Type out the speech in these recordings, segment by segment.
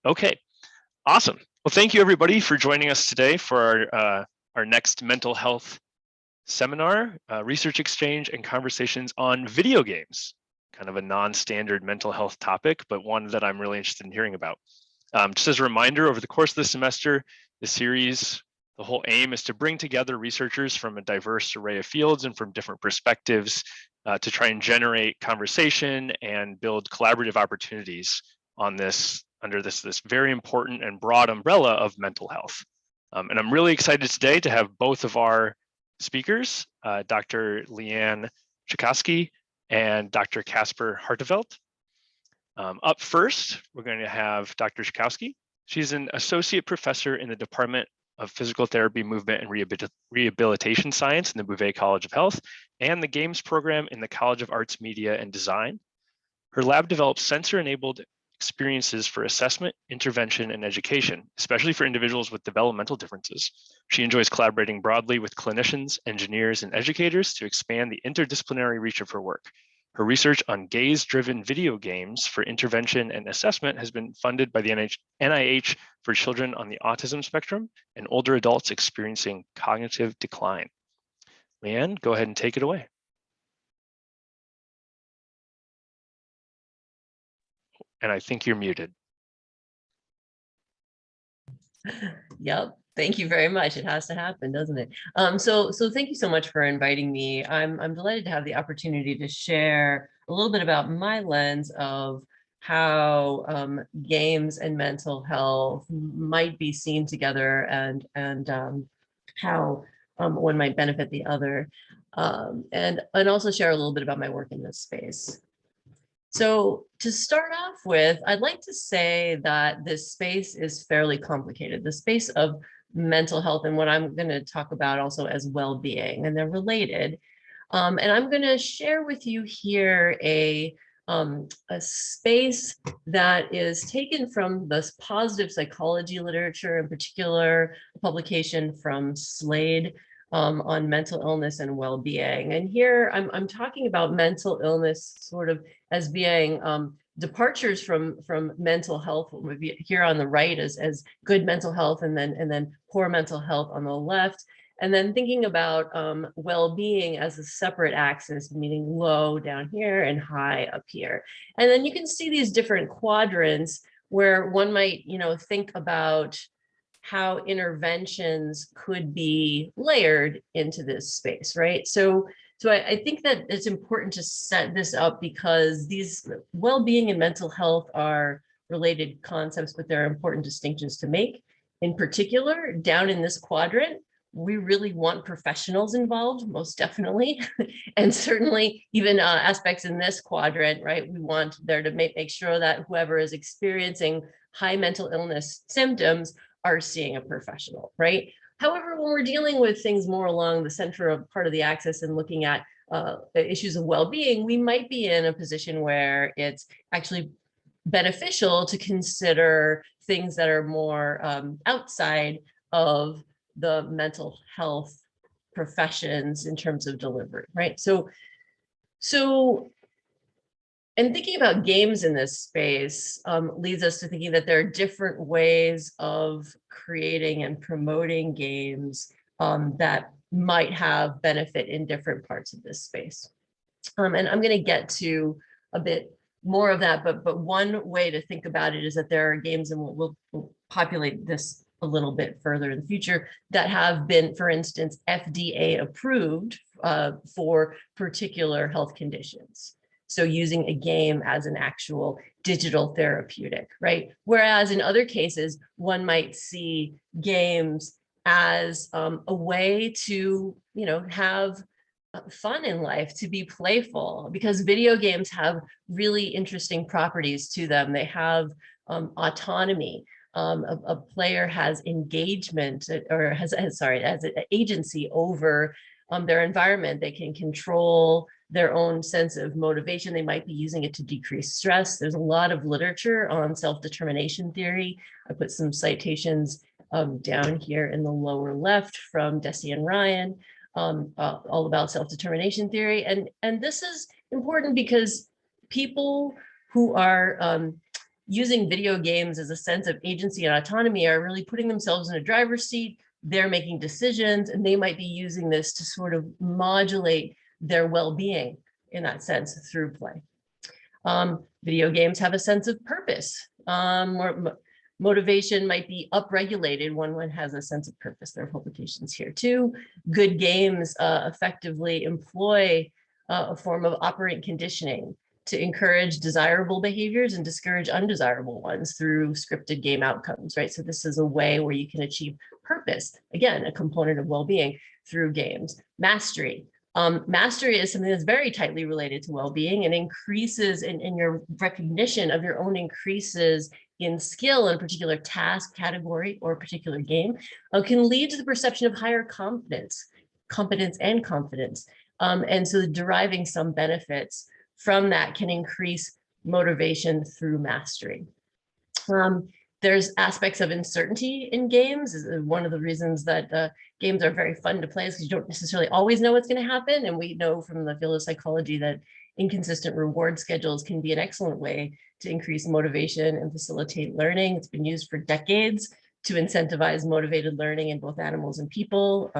Okay, awesome. Well, thank you everybody for joining us today for our next mental health seminar, research exchange and conversations on video games. Kind of a non-standard mental health topic, but one that I'm really interested in hearing about. Just as a reminder, over the course of the semester, the series, the whole aim is to bring together researchers from a diverse array of fields and from different perspectives to try and generate conversation and build collaborative opportunities on this, under this very important and broad umbrella of mental health. And I'm really excited today to have both of our speakers, Dr. Leanne Chukoskie and Dr. Kasper Hartefeldt. Up first, we're going to have Dr. Chukoskie. She's an associate professor in the Department of Physical Therapy, Movement, and Rehabilitation Science in the Bouvé College of Health and the Games program in the College of Arts, Media, and Design. Her lab develops sensor-enabled experiences for assessment, intervention, and education, especially for individuals with developmental differences. She enjoys collaborating broadly with clinicians, engineers, and educators to expand the interdisciplinary reach of her work. Her research on gaze-driven video games for intervention and assessment has been funded by the NIH for children on the autism spectrum and older adults experiencing cognitive decline. Leanne, go ahead and take it away. And I think you're muted. Yep. Thank you very much. It has to happen, doesn't it? So thank you so much for inviting me. I'm delighted to have the opportunity to share a little bit about my lens of how games and mental health might be seen together and how one might benefit the other, and also share a little bit about my work in this space. So to start off with, I'd like to say that this space is fairly complicated. The space of mental health and what I'm going to talk about also as well-being, and they're related. And I'm going to share with you here a space that is taken from this positive psychology literature, in particular, a publication from Slade on mental illness and well-being. And here I'm talking about mental illness sort of as being departures from mental health. Here on the right as good mental health, and then poor mental health on the left. And then thinking about well-being as a separate axis, meaning low down here and high up here. And then you can see these different quadrants where one might, think about how interventions could be layered into this space, right? So I think that it's important to set this up because these well-being and mental health are related concepts, but there are important distinctions to make. In particular, down in this quadrant, we really want professionals involved, most definitely. And certainly even aspects in this quadrant, right? We want there to make sure that whoever is experiencing high mental illness symptoms are seeing a professional, right? However, when we're dealing with things more along the central part of the axis and looking at issues of well-being, we might be in a position where it's actually beneficial to consider things that are more outside of the mental health professions in terms of delivery, right? And thinking about games in this space leads us to thinking that there are different ways of creating and promoting games that might have benefit in different parts of this space. And I'm going to get to a bit more of that, but one way to think about it is that there are games, and we'll populate this a little bit further in the future, that have been, for instance, FDA approved for particular health conditions. So using a game as an actual digital therapeutic, right? Whereas in other cases, one might see games as a way to, have fun in life, to be playful, because video games have really interesting properties to them. They have autonomy. A player has engagement or has an agency over their environment. They can control their own sense of motivation. They might be using it to decrease stress. There's a lot of literature on self-determination theory. I put some citations down here in the lower left from Deci and Ryan, all about self-determination theory. And this is important because people who are using video games as a sense of agency and autonomy are really putting themselves in a driver's seat. They're making decisions, and they might be using this to sort of modulate their well-being in that sense through play. Video games have a sense of purpose. Motivation might be upregulated when one has a sense of purpose. There are publications here too. Good games effectively employ a form of operant conditioning to encourage desirable behaviors and discourage undesirable ones through scripted game outcomes, right? So this is a way where you can achieve purpose, again, a component of well-being through games. Mastery. Mastery is something that's very tightly related to well-being, and increases in your recognition of your own increases in skill in a particular task, category, or a particular game can lead to the perception of higher competence and confidence. And so deriving some benefits from that can increase motivation through mastery. There's aspects of uncertainty in games. One of the reasons that games are very fun to play is because you don't necessarily always know what's going to happen. And we know from the field of psychology that inconsistent reward schedules can be an excellent way to increase motivation and facilitate learning. It's been used for decades to incentivize motivated learning in both animals and people.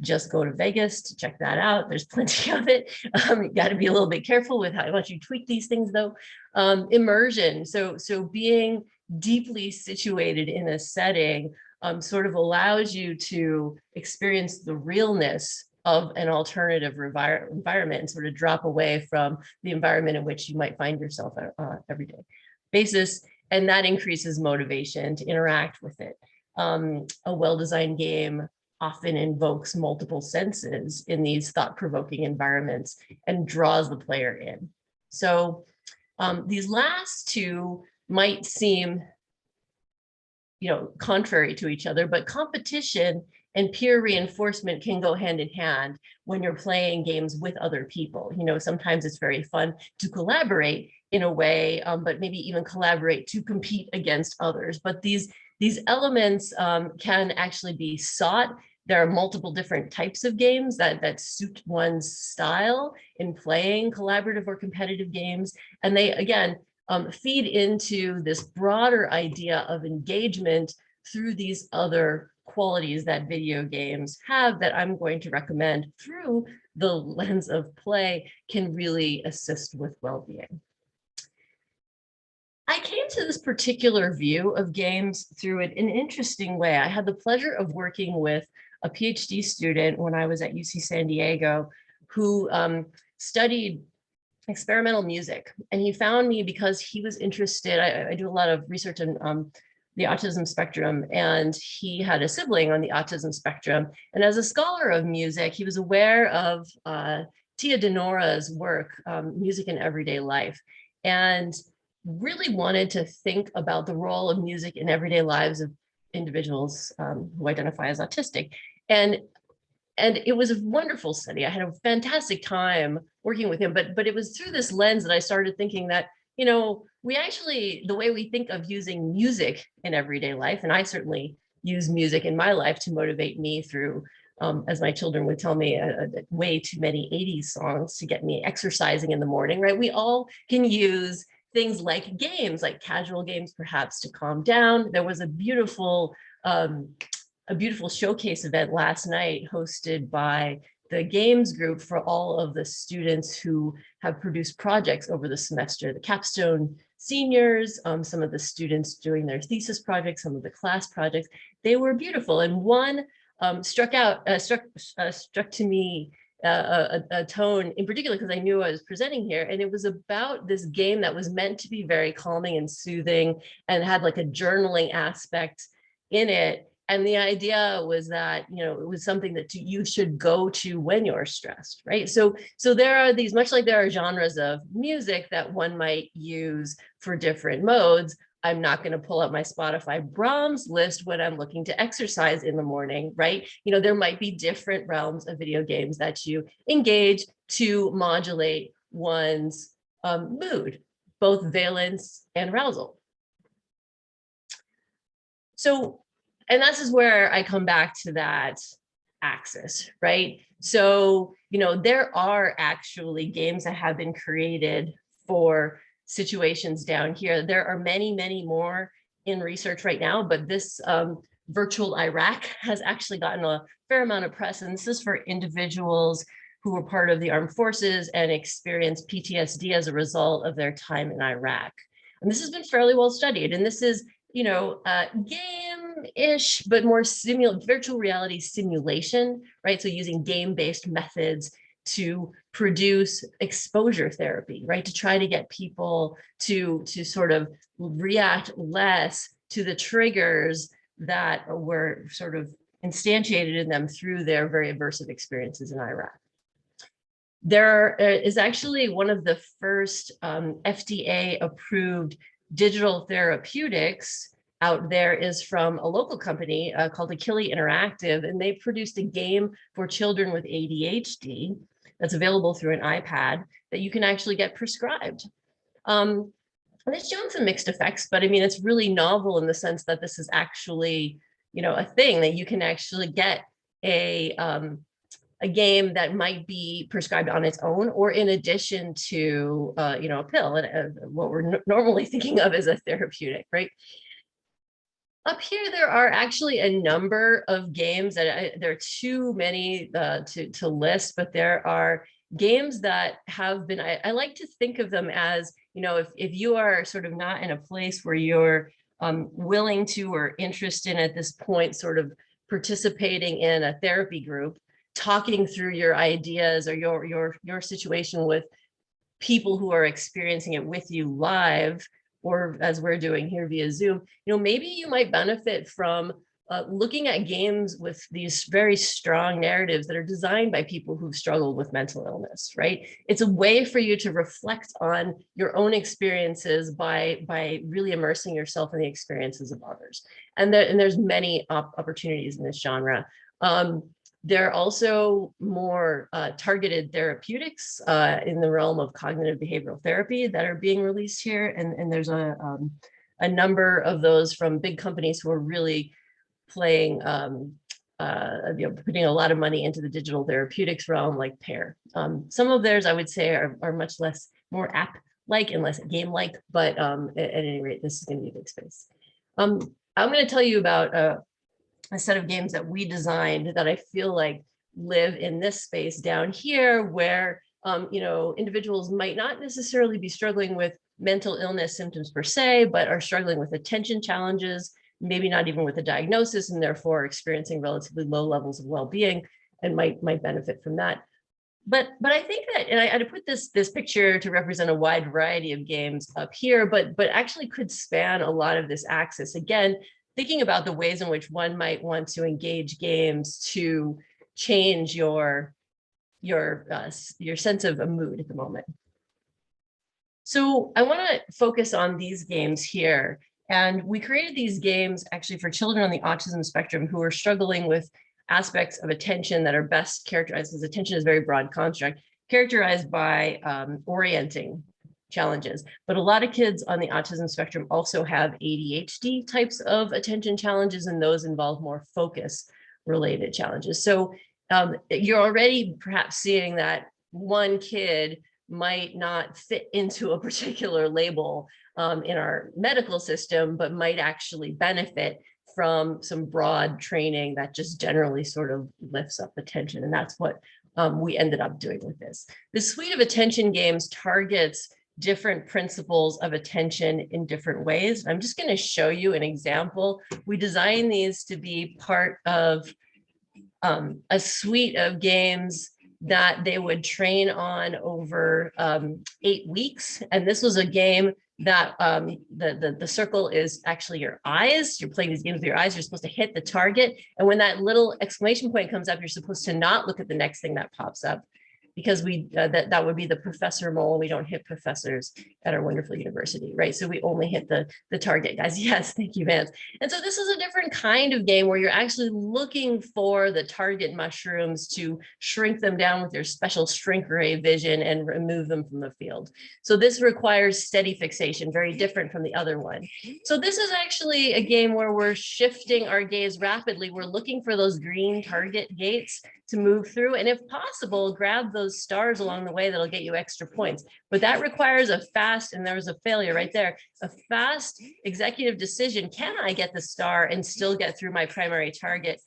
Just go to Vegas to check that out. There's plenty of it. You got to be a little bit careful with how much you tweak these things though. Immersion, so being deeply situated in a setting sort of allows you to experience the realness of an alternative environment and sort of drop away from the environment in which you might find yourself on an everyday basis. And that increases motivation to interact with it. A well-designed game often invokes multiple senses in these thought-provoking environments and draws the player in. So these last two might seem, contrary to each other, but competition and peer reinforcement can go hand in hand when you're playing games with other people. Sometimes it's very fun to collaborate in a way, but maybe even collaborate to compete against others. But these elements can actually be sought. There are multiple different types of games that suit one's style in playing collaborative or competitive games. And they, again, feed into this broader idea of engagement through these other qualities that video games have that I'm going to recommend through the lens of play can really assist with well-being. I came to this particular view of games through an interesting way. I had the pleasure of working with a PhD student when I was at UC San Diego who studied experimental music. And he found me because he was interested. I do a lot of research on the autism spectrum, and he had a sibling on the autism spectrum. And as a scholar of music, he was aware of Tia Denora's work, Music in Everyday Life, and really wanted to think about the role of music in everyday lives of individuals who identify as autistic. And it was a wonderful study. I had a fantastic time working with him, but it was through this lens that I started thinking that, we actually, the way we think of using music in everyday life, and I certainly use music in my life to motivate me through, as my children would tell me, way too many 80s songs to get me exercising in the morning, right? We all can use things like games, like casual games, perhaps to calm down. There was a beautiful showcase event last night hosted by the games group for all of the students who have produced projects over the semester, the capstone seniors, some of the students doing their thesis projects, some of the class projects. They were beautiful. And one struck to me a tone in particular, because I knew I was presenting here, and it was about this game that was meant to be very calming and soothing and had like a journaling aspect in it. And the idea was that, it was something that you should go to when you're stressed, right? So there are these, much like there are genres of music that one might use for different modes. I'm not going to pull up my Spotify Brahms list when I'm looking to exercise in the morning, right? There might be different realms of video games that you engage to modulate one's mood, both valence and arousal. So, and this is where I come back to that axis, right? So, there are actually games that have been created for situations down here. There are many, many more in research right now, but this virtual Iraq has actually gotten a fair amount of press. And this is for individuals who were part of the armed forces and experienced PTSD as a result of their time in Iraq. And this has been fairly well studied. And this is, you know, game-ish, but more virtual reality simulation, right? So using game-based methods to produce exposure therapy, right? To try to get people to sort of react less to the triggers that were sort of instantiated in them through their very aversive experiences in Iraq. There is actually one of the first FDA approved digital therapeutics out there is from a local company called Achille Interactive, and they produced a game for children with ADHD that's available through an iPad that you can actually get prescribed. And it's shown some mixed effects, but I mean, it's really novel in the sense that this is actually, you know, a thing that you can actually get a game that might be prescribed on its own or in addition to, you know, a pill, and what we're normally thinking of as a therapeutic, right? Up here, there are actually a number of games that there are too many to list, but there are games that have been, I like to think of them as, you know, if you are sort of not in a place where you're willing to or interested at this point, sort of participating in a therapy group, talking through your ideas or your situation with people who are experiencing it with you live, or as we're doing here via Zoom, you know, maybe you might benefit from looking at games with these very strong narratives that are designed by people who've struggled with mental illness, right? It's a way for you to reflect on your own experiences by really immersing yourself in the experiences of others. And there's many opportunities in this genre. There are also more targeted therapeutics in the realm of cognitive behavioral therapy that are being released here. And there's a number of those from big companies who are really playing, you know, putting a lot of money into the digital therapeutics realm, like Pear. Some of theirs, I would say, are much less, more app-like and less game-like, but at any rate, this is going to be a big space. I'm going to tell you about a set of games that we designed that I feel like live in this space down here, where you know, individuals might not necessarily be struggling with mental illness symptoms per se, but are struggling with attention challenges, maybe not even with a diagnosis, and therefore experiencing relatively low levels of well-being and might benefit from that. But I think that, and I put this picture to represent a wide variety of games up here, but actually could span a lot of this axis. Again, thinking about the ways in which one might want to engage games to change your sense of a mood at the moment. So I want to focus on these games here. And we created these games actually for children on the autism spectrum who are struggling with aspects of attention that are best characterized, because attention is a very broad construct, characterized by orienting challenges. But a lot of kids on the autism spectrum also have ADHD types of attention challenges, and those involve more focus related challenges. So you're already perhaps seeing that one kid might not fit into a particular label in our medical system, but might actually benefit from some broad training that just generally sort of lifts up attention. And that's what we ended up doing with this. This suite of attention games targets different principles of attention in different ways. I'm just going to show you an example. We designed these to be part of a suite of games that they would train on over 8 weeks. And this was a game that the circle is actually your eyes. You're playing these games with your eyes. You're supposed to hit the target. And when that little exclamation point comes up, you're supposed to not look at the next thing that pops up, because we that would be the professor mole. We don't hit professors at our wonderful university, right? So we only hit the target, guys. Yes, thank you, Vance. And so this is a different kind of game where you're actually looking for the target mushrooms to shrink them down with your special shrink ray vision and remove them from the field. So this requires steady fixation, very different from the other one. So this is actually a game where we're shifting our gaze rapidly. We're looking for those green target gates to move through, and if possible, grab those stars along the way that'll get you extra points. But that requires a fast fast, and there was a failure right there. A fast executive decision, can I get the star and still get through my primary target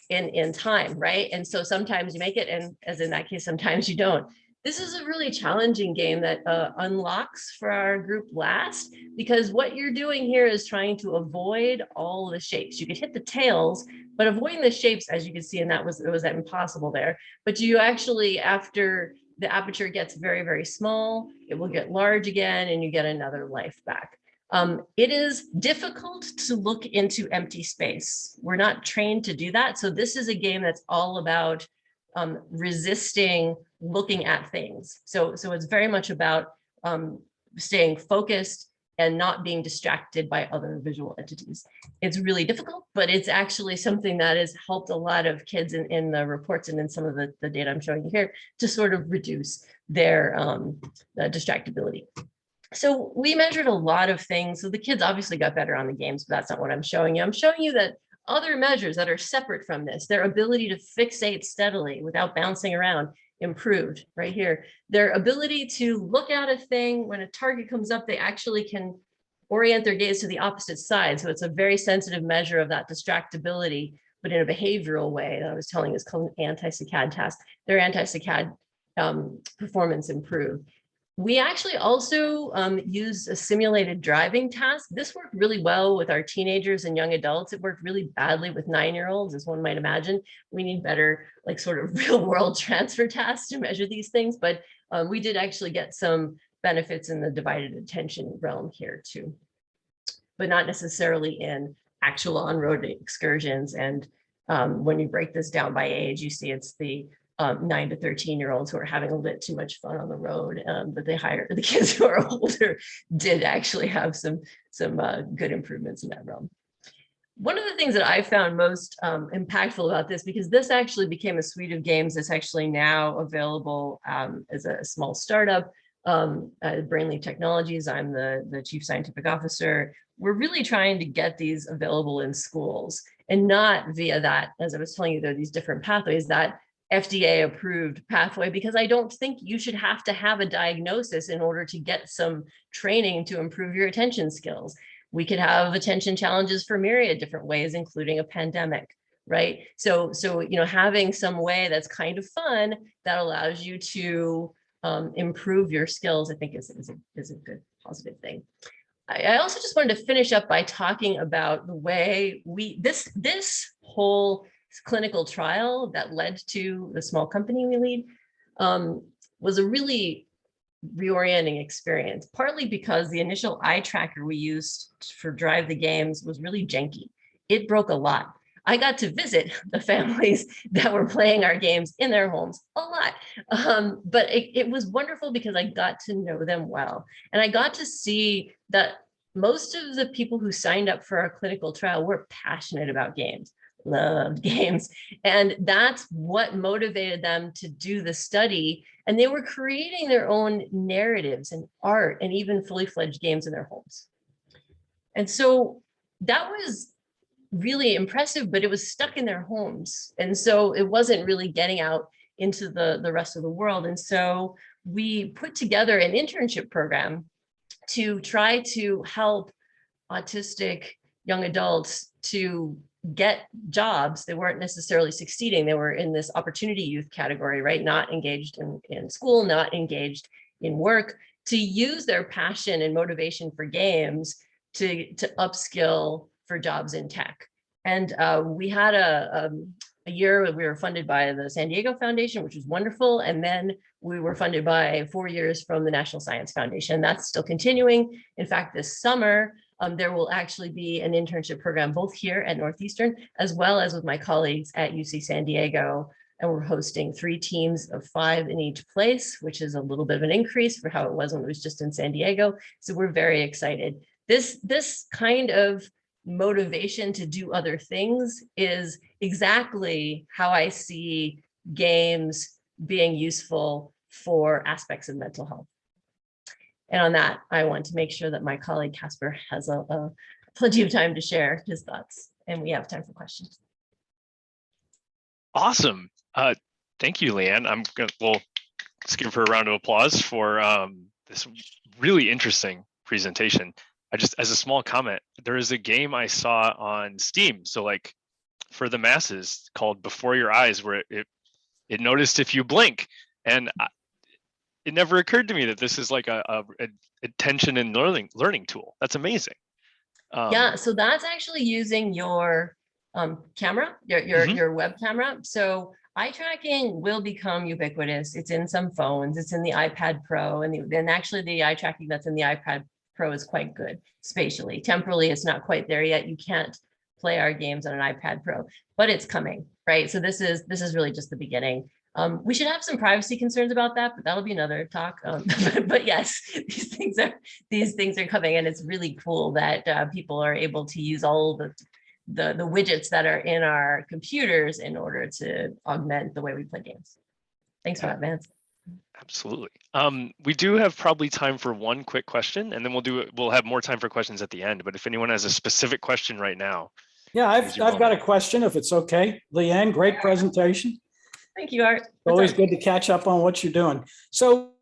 in time, right? And so sometimes you make it, and as in that case, sometimes you don't. This is a really challenging game that unlocks for our group last, because what you're doing here is trying to avoid all the shapes. You could hit the tails, but avoiding the shapes, as you can see, and it was impossible there. But you actually, after the aperture gets very, very small, it will get large again, and you get another life back. It is difficult to look into empty space. We're not trained to do that. So this is a game that's all about resisting looking at things. So it's very much about staying focused and not being distracted by other visual entities. It's really difficult, but it's actually something that has helped a lot of kids in the reports and in some of the data I'm showing you here to sort of reduce their distractibility. So we measured a lot of things. So the kids obviously got better on the games, but that's not what I'm showing you. I'm showing you that other measures that are separate from this, their ability to fixate steadily without bouncing around, improved right here. Their ability to look at a thing when a target comes up, they actually can orient their gaze to the opposite side. So it's a very sensitive measure of that distractibility, but in a behavioral way that I was telling you is called an anti-saccade task. Their anti-saccade performance improved. We actually also use a simulated driving task. This worked really well with our teenagers and young adults. It worked really badly with 9-year-olds, as one might imagine. We need better, like, sort of real world transfer tasks to measure these things, but we did actually get some benefits in the divided attention realm here too, but not necessarily in actual on-road excursions. And when you break this down by age, you see it's the 9 to 13-year-olds who are having a little bit too much fun on the road, but the kids who are older did actually have some good improvements in that realm. One of the things that I found most impactful about this, because this actually became a suite of games that's actually now available as a small startup, Brainlead Technologies. I'm the chief scientific officer. We're really trying to get these available in schools, and not via that, as I was telling you, there are these different pathways, that FDA approved pathway, because I don't think you should have to have a diagnosis in order to get some training to improve your attention skills. We could have attention challenges for myriad different ways, including a pandemic, right? So having some way that's kind of fun that allows you to improve your skills, I think is a good positive thing. I also just wanted to finish up by talking about the way this whole clinical trial that led to the small company we lead was a really reorienting experience, partly because the initial eye tracker we used for Drive the Games was really janky. It broke a lot. I got to visit the families that were playing our games in their homes a lot, but it was wonderful because I got to know them well. And I got to see that most of the people who signed up for our clinical trial were passionate about games, loved games. And that's what motivated them to do the study. And they were creating their own narratives and art and even fully fledged games in their homes. And so that was really impressive, but it was stuck in their homes. And so it wasn't really getting out into the rest of the world. And so we put together an internship program to try to help autistic young adults to get jobs. They weren't necessarily succeeding. They were in this opportunity youth category, right? Not engaged in school, not engaged in work, to use their passion and motivation for games to upskill for jobs in tech. And we had a year we were funded by the San Diego Foundation, which was wonderful. And then we were funded by 4 years from the National Science Foundation. That's still continuing. In fact, this summer, there will actually be an internship program both here at Northeastern, as well as with my colleagues at UC San Diego. And we're hosting 3 teams of 5 in each place, which is a little bit of an increase for how it was when it was just in San Diego. So we're very excited. This kind of motivation to do other things is exactly how I see games being useful for aspects of mental health. And on that, I want to make sure that my colleague Kasper has plenty of time to share his thoughts, and we have time for questions. Awesome. Thank you, Leanne. We'll just give her a round of applause for this really interesting presentation. I just, as a small comment, there is a game I saw on Steam, so like for the masses, called Before Your Eyes, where it noticed if you blink, and it never occurred to me that this is like a attention and learning tool. That's amazing. Yeah, so that's actually using your camera, your web camera. So eye tracking will become ubiquitous. It's in some phones, it's in the iPad Pro, and actually the eye tracking that's in the iPad Pro is quite good spatially. Temporally, it's not quite there yet. You can't play our games on an iPad Pro, but it's coming, right? So this is really just the beginning. We should have some privacy concerns about that, but that'll be another talk. But yes, these things are coming, and it's really cool that people are able to use all the widgets that are in our computers in order to augment the way we play games. Thanks for that, Vance. Absolutely. We do have probably time for one quick question, and then we'll have more time for questions at the end. But if anyone has a specific question right now. Yeah, I've got a question, if it's okay. Leanne, great presentation. Thank you, Art. Always good to catch up on what you're doing. So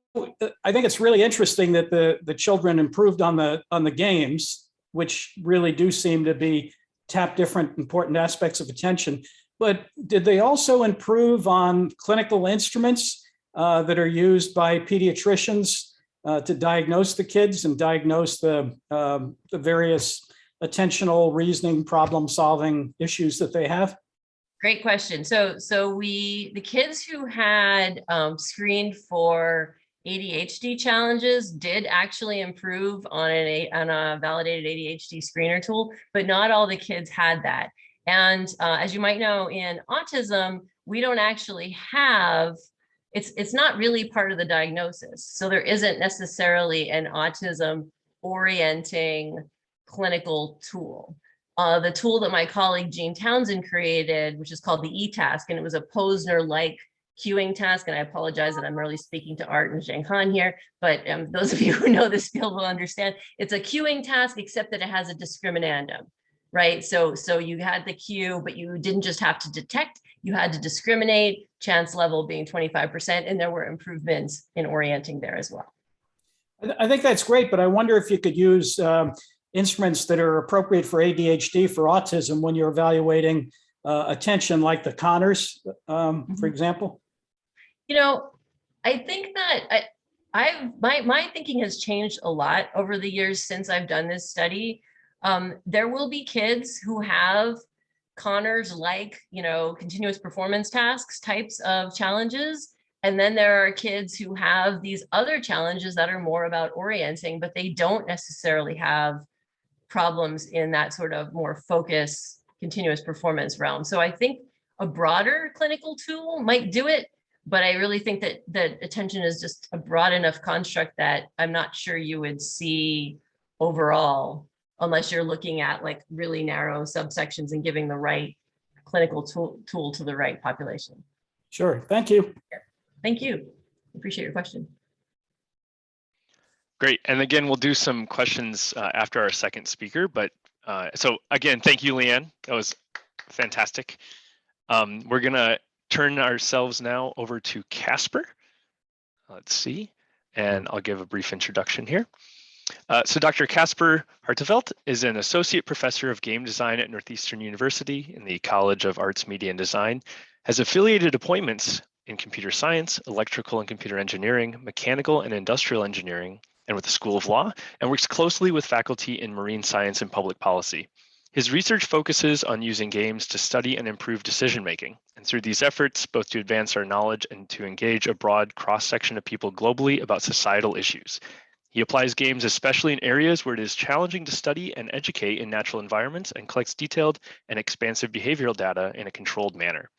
I think it's really interesting that the children improved on the games, which really do seem to tap different important aspects of attention. But did they also improve on clinical instruments that are used by pediatricians to diagnose the kids and diagnose the various attentional, reasoning, problem-solving issues that they have? Great question. So the kids who had screened for ADHD challenges did actually improve on a validated ADHD screener tool, but not all the kids had that. And as you might know, in autism, we don't actually have, it's not really part of the diagnosis. So there isn't necessarily an autism orienting clinical tool. The tool that my colleague Jean Townsend created, which is called the e-task, and it was a Posner-like queuing task. And I apologize that I'm really speaking to Art and Zheng Han here, but those of you who know this field will understand. It's a queuing task, except that it has a discriminandum, right? So you had the queue, but you didn't just have to detect, you had to discriminate, chance level being 25%, and there were improvements in orienting there as well. I think that's great, but I wonder if you could use instruments that are appropriate for ADHD for autism when you're evaluating attention, like the Conners, for example? You know, I think that my thinking has changed a lot over the years since I've done this study. There will be kids who have Conners like, continuous performance tasks types of challenges. And then there are kids who have these other challenges that are more about orienting, but they don't necessarily have problems in that sort of more focused continuous performance realm. So I think a broader clinical tool might do it, but I really think that attention is just a broad enough construct that I'm not sure you would see overall, unless you're looking at like really narrow subsections and giving the right clinical tool to the right population. Sure, thank you. Thank you. Appreciate your question. Great. And again, we'll do some questions after our second speaker. But so again, thank you, Leanne. That was fantastic. We're going to turn ourselves now over to Casper. Let's see. And I'll give a brief introduction here. So Dr. Kasper Hartefeldt is an associate professor of game design at Northeastern University in the College of Arts, Media, and Design, has affiliated appointments in computer science, electrical and computer engineering, mechanical and industrial engineering, and with the School of Law, and works closely with faculty in marine science and public policy. His research focuses on using games to study and improve decision-making, and through these efforts, both to advance our knowledge and to engage a broad cross-section of people globally about societal issues. He applies games especially in areas where it is challenging to study and educate in natural environments and collects detailed and expansive behavioral data in a controlled manner.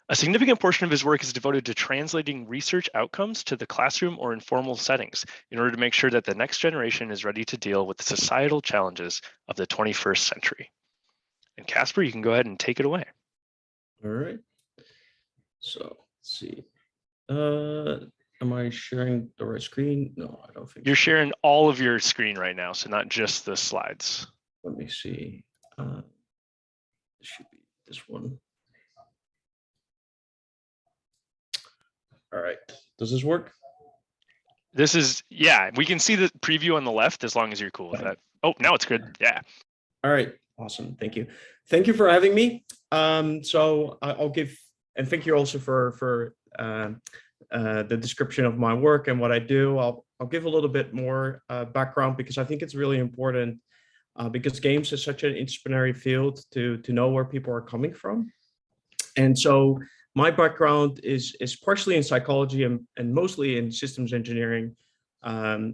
A significant portion of his work is devoted to translating research outcomes to the classroom or informal settings in order to make sure that the next generation is ready to deal with the societal challenges of the 21st century. And Casper, you can go ahead and take it away. All right. So let's see. Am I sharing the right screen? No, I don't think You're so. sharing all of your screen right now, so not just the slides. Let me see. This should be this one. All right. Does this work? This is, yeah, we can see the preview on the left as long as you're cool with that. Oh, now it's good. Yeah. All right. Awesome. Thank you. Thank you for having me. So I'll give, and thank you also for the description of my work and what I do. I'll give a little bit more background because I think it's really important because games is such an interdisciplinary field to know where people are coming from. And so my background is partially in psychology and mostly in systems engineering,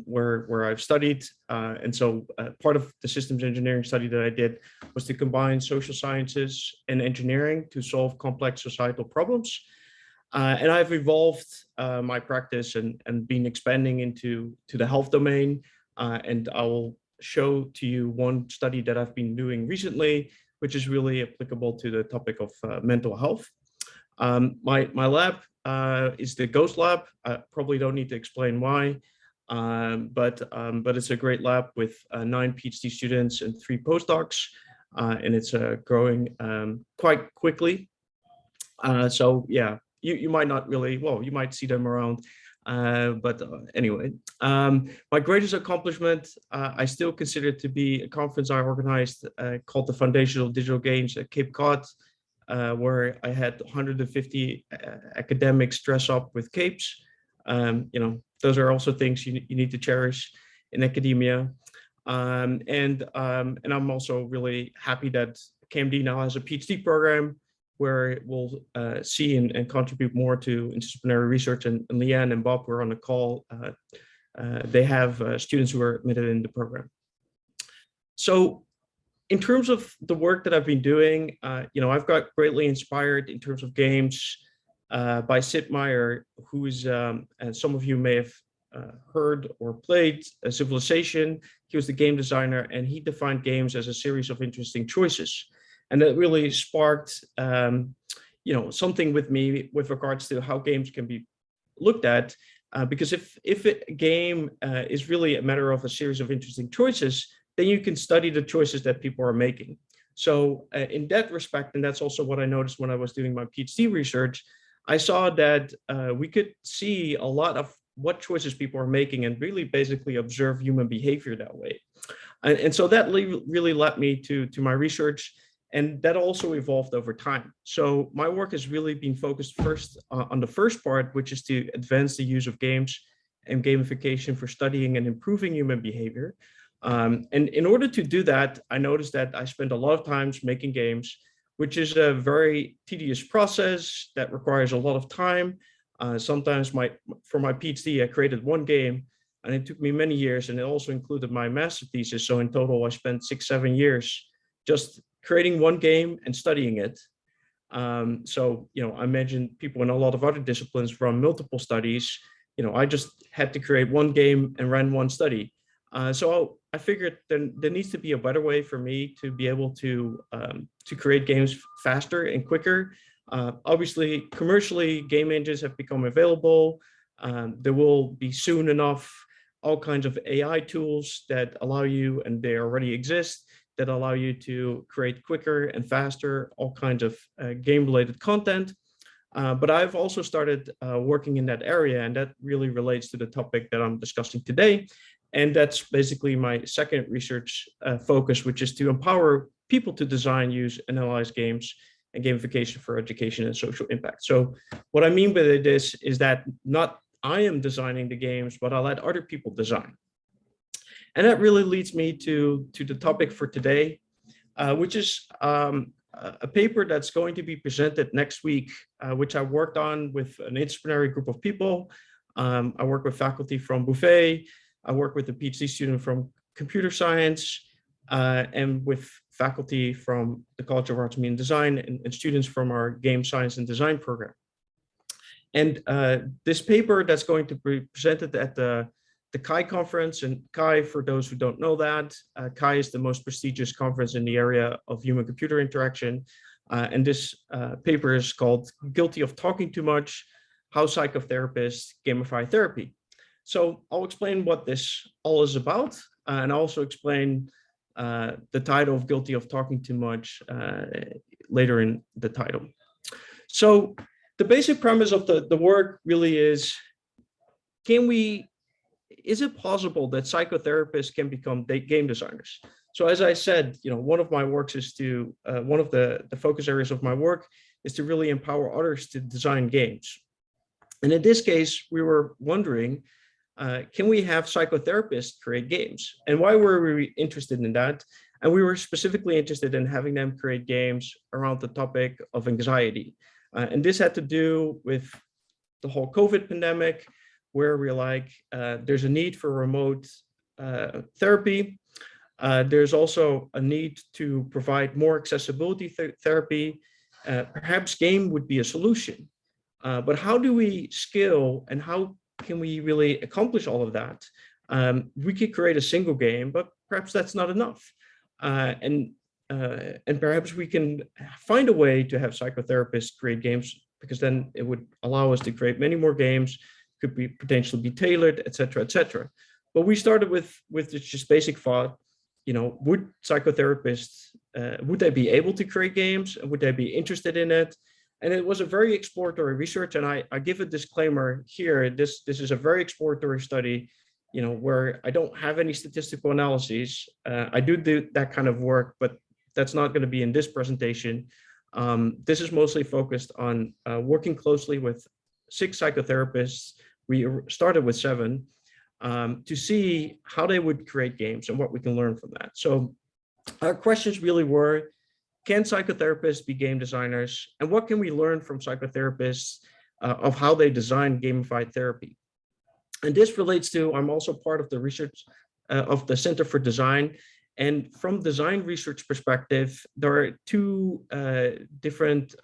where I've studied. And so part of the systems engineering study that I did was to combine social sciences and engineering to solve complex societal problems. And I've evolved my practice and been expanding into the health domain. And I will show to you one study that I've been doing recently, which is really applicable to the topic of mental health. My lab is the Ghost Lab. I probably don't need to explain why, but it's a great lab with 9 PhD students and 3 postdocs, and it's growing quite quickly. So yeah, you might not really, well, you might see them around, but anyway, my greatest accomplishment, I still consider to be a conference I organized called the Foundation of Digital Games at Cape Cod, where I had 150 academics dress up with capes. You know, those are also things you need to cherish in academia. And I'm also really happy that KMD now has a PhD program where it will see and contribute more to interdisciplinary research. And Leanne and Bob were on the call. They have students who are admitted in the program. So in terms of the work that I've been doing, you know, I've got greatly inspired in terms of games by Sid Meier, who is, and some of you may have heard or played Civilization. He was the game designer, and he defined games as a series of interesting choices. And that really sparked, you know, something with me with regards to how games can be looked at. Because if a game is really a matter of a series of interesting choices, then you can study the choices that people are making. So in that respect, and that's also what I noticed when I was doing my PhD research, I saw that we could see a lot of what choices people are making and really basically observe human behavior that way. And so that really led me to my research. And that also evolved over time. So my work has really been focused first on the first part, which is to advance the use of games and gamification for studying and improving human behavior. And in order to do that, I noticed that I spent a lot of time making games, which is a very tedious process that requires a lot of time. Sometimes for my PhD, I created one game, and it took me many years, and it also included my master thesis. So in total, I spent 6-7 years just creating one game and studying it. So, you know, I imagine people in a lot of other disciplines run multiple studies. You know, I just had to create one game and ran one study. So I figured there needs to be a better way for me to be able to create games faster and quicker. Obviously, commercially, game engines have become available. There will be soon enough all kinds of AI tools that allow you, and they already exist, that allow you to create quicker and faster all kinds of game-related content. But I've also started working in that area, and that really relates to the topic that I'm discussing today. And that's basically my second research focus, which is to empower people to design, use, and analyze games and gamification for education and social impact. So what I mean by this is that not I am designing the games, but I let other people design. And that really leads me to the topic for today, which is a paper that's going to be presented next week, which I worked on with an interdisciplinary group of people. I work with faculty from Bouvé. I work with a PhD student from computer science, and with faculty from the College of Arts, Media and Design, and students from our game science and design program. And this paper that's going to be presented at the CHI conference, and CHI, for those who don't know that, CHI is the most prestigious conference in the area of human-computer interaction. And this paper is called Guilty of Talking Too Much, How Psychotherapists Gamify Therapy. So I'll explain what this all is about, and I'll also explain the title of Guilty of Talking Too Much later in the title. So the basic premise of the work really is, can we is it possible that psychotherapists can become game designers? So as I said, one of my works is to, one of the focus areas of my work is to really empower others to design games. And in this case, we were wondering, can we have psychotherapists create games? And why were we interested in that? And we were specifically interested in having them create games around the topic of anxiety. And this had to do with the whole COVID pandemic, where we're like, there's a need for remote therapy. There's also a need to provide more accessibility therapy. Perhaps game would be a solution. But how do we scale and how can we really accomplish all of that? We could create a single game, but perhaps that's not enough. And perhaps we can find a way to have psychotherapists create games, because then it would allow us to create many more games, could be potentially be tailored, et cetera, et cetera. But we started with just basic thought, would psychotherapists, would they be able to create games? Would they be interested in it? And it was a very exploratory research. And I give a disclaimer here. This is a very exploratory study, where I don't have any statistical analyses. I do that kind of work, but that's not going to be in this presentation. This is mostly focused on working closely with 6 psychotherapists. We started with 7 to see how they would create games and what we can learn from that. So our questions really were, can psychotherapists be game designers? And what can we learn from psychotherapists of how they design gamified therapy? And this relates to, I'm also part of the research of the Center for Design. And from design research perspective, there are 2 different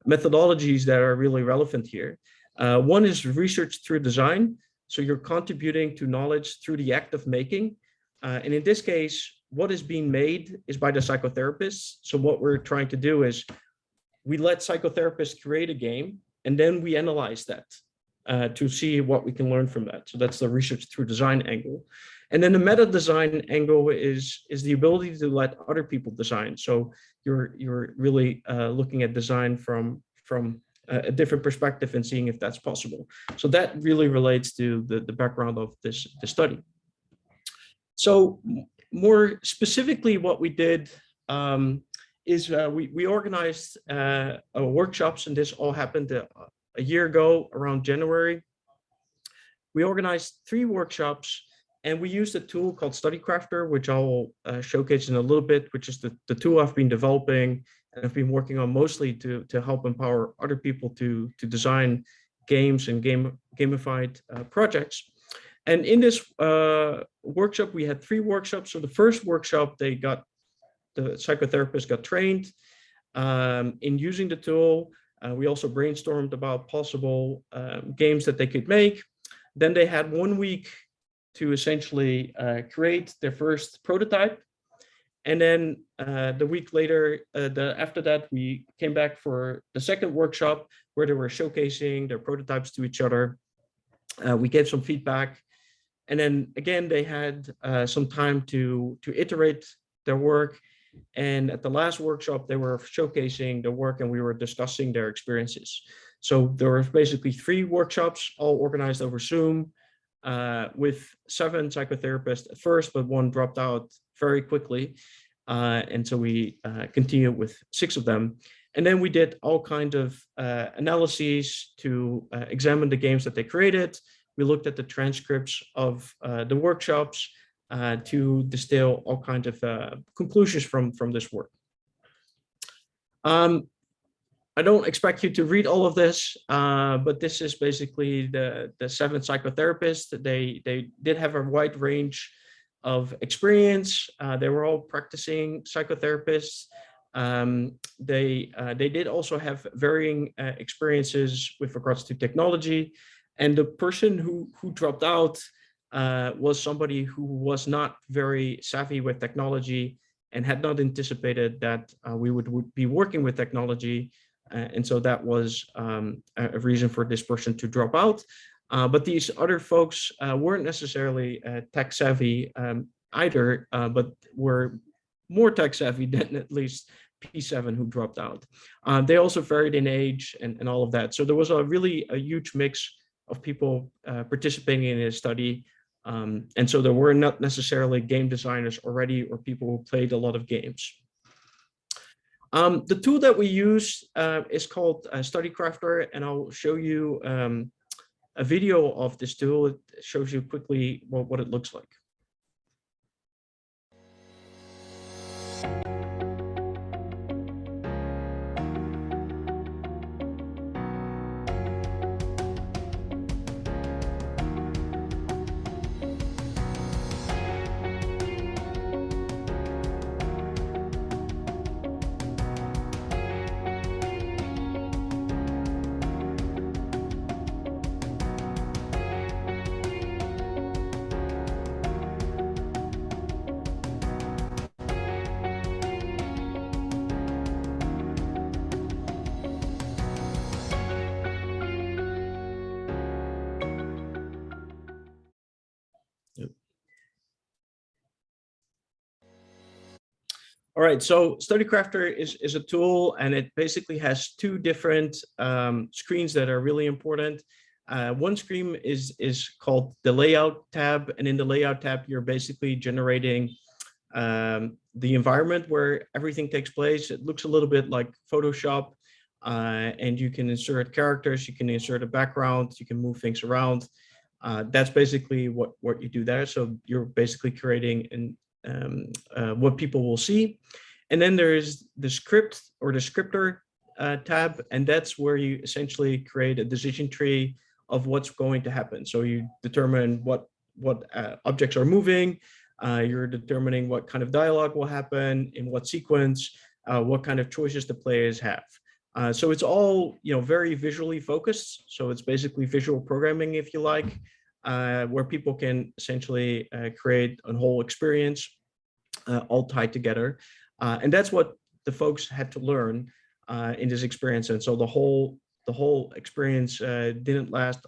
methodologies that are really relevant here. One is research through design. So you're contributing to knowledge through the act of making. And in this case, what is being made is by the psychotherapists. So what we're trying to do is we let psychotherapists create a game, and then we analyze that to see what we can learn from that. So that's the research through design angle. And then the meta design angle is the ability to let other people design. So you're really looking at design from a different perspective and seeing if that's possible. So that really relates to the background of this study. So more specifically, what we did is we organized workshops, and this all happened a year ago around January. We organized 3 workshops, and we used a tool called Studycrafter, which I'll showcase in a little bit, which is the tool I've been developing and I've been working on mostly to help empower other people to design games and gamified projects. And in this workshop, we had 3 workshops. So the first workshop, the psychotherapists got trained in using the tool. We also brainstormed about possible games that they could make. Then they had 1 week to essentially create their first prototype. And then the week later, after that, we came back for the second workshop where they were showcasing their prototypes to each other. We gave some feedback. And then again, they had some time to iterate their work. And at the last workshop, they were showcasing the work and we were discussing their experiences. So there were basically 3 workshops, all organized over Zoom, with 7 psychotherapists at first, but 1 dropped out very quickly. And so we continued with 6 of them. And then we did all kinds of analyses to examine the games that they created. We looked at the transcripts of the workshops to distill all kinds of conclusions from this work. I don't expect you to read all of this, but this is basically the 7 psychotherapists. They did have a wide range of experience. They were all practicing psychotherapists. They did also have varying experiences with regards to technology. And the person who dropped out was somebody who was not very savvy with technology and had not anticipated that we would be working with technology. And so that was a reason for this person to drop out. But these other folks weren't necessarily tech savvy either, but were more tech savvy than at least P7 who dropped out. They also varied in age and all of that. So there was a huge mix of people participating in this study. And so there were not necessarily game designers already or people who played a lot of games. The tool that we use is called Studycrafter, and I'll show you a video of this tool. It shows you quickly what it looks like. All right, so Studycrafter is a tool, and it basically has two different screens that are really important. One screen is called the layout tab, and in the layout tab, you're basically generating the environment where everything takes place. It looks a little bit like Photoshop, and you can insert characters, you can insert a background, you can move things around. That's basically what you do there. So you're basically creating what people will see. And then there's the script or the scripter tab, and that's where you essentially create a decision tree of what's going to happen. So you determine what objects are moving, you're determining what kind of dialogue will happen, in what sequence, what kind of choices the players have. So it's all very visually focused. So it's basically visual programming, if you like, where people can essentially create a whole experience all tied together. And that's what the folks had to learn in this experience. And so the whole experience didn't last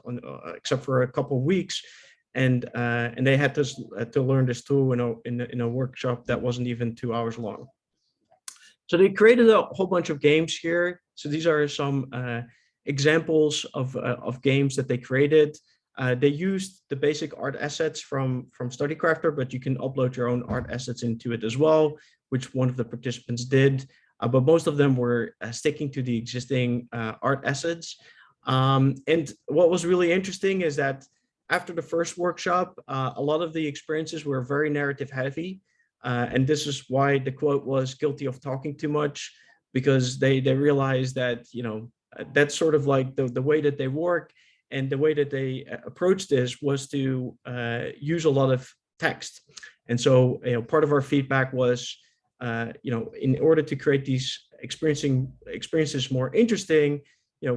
except for a couple of weeks. And they had to learn this tool in a workshop that wasn't even 2 hours long. So they created a whole bunch of games here. So these are some examples of games that they created. They used the basic art assets from Studycrafter, but you can upload your own art assets into it as well, which one of the participants did. But most of them were sticking to the existing art assets. And what was really interesting is that after the first workshop, a lot of the experiences were very narrative heavy. And this is why the quote was guilty of talking too much, because they realized that, that's sort of like the way that they work. And the way that they approached this was to use a lot of text. And so, part of our feedback was, in order to create these experiences more interesting,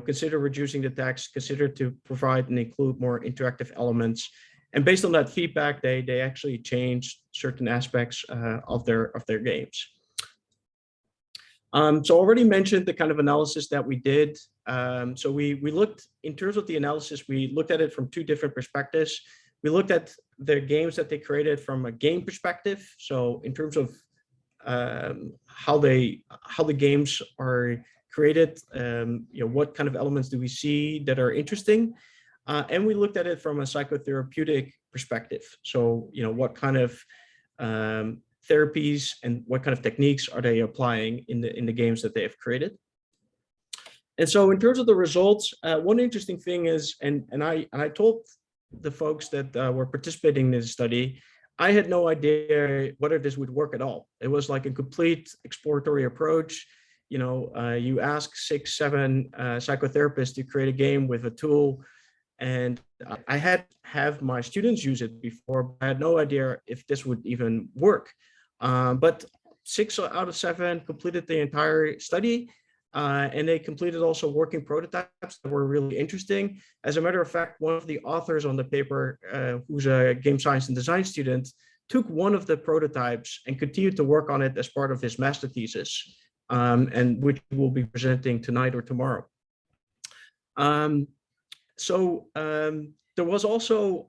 consider reducing the text, consider to provide and include more interactive elements. And based on that feedback, they actually changed certain aspects of their games. So I already mentioned the kind of analysis that we did. So we looked, in terms of the analysis, we looked at it from two different perspectives. We looked at the games that they created from a game perspective. So in terms of how the games are created, what kind of elements do we see that are interesting? And we looked at it from a psychotherapeutic perspective. So, what kind of therapies and what kind of techniques are they applying in the games that they have created? And so in terms of the results, one interesting thing is, and I told the folks that were participating in this study, I had no idea whether this would work at all. It was like a complete exploratory approach. You ask 6, 7 psychotherapists to create a game with a tool, and I had have my students use it before, but I had no idea if this would even work. But 6 out of 7 completed the entire study, and they completed also working prototypes that were really interesting. As a matter of fact, one of the authors on the paper, who's a game science and design student, took one of the prototypes and continued to work on it as part of his master thesis, and which we'll be presenting tonight or tomorrow. So there was also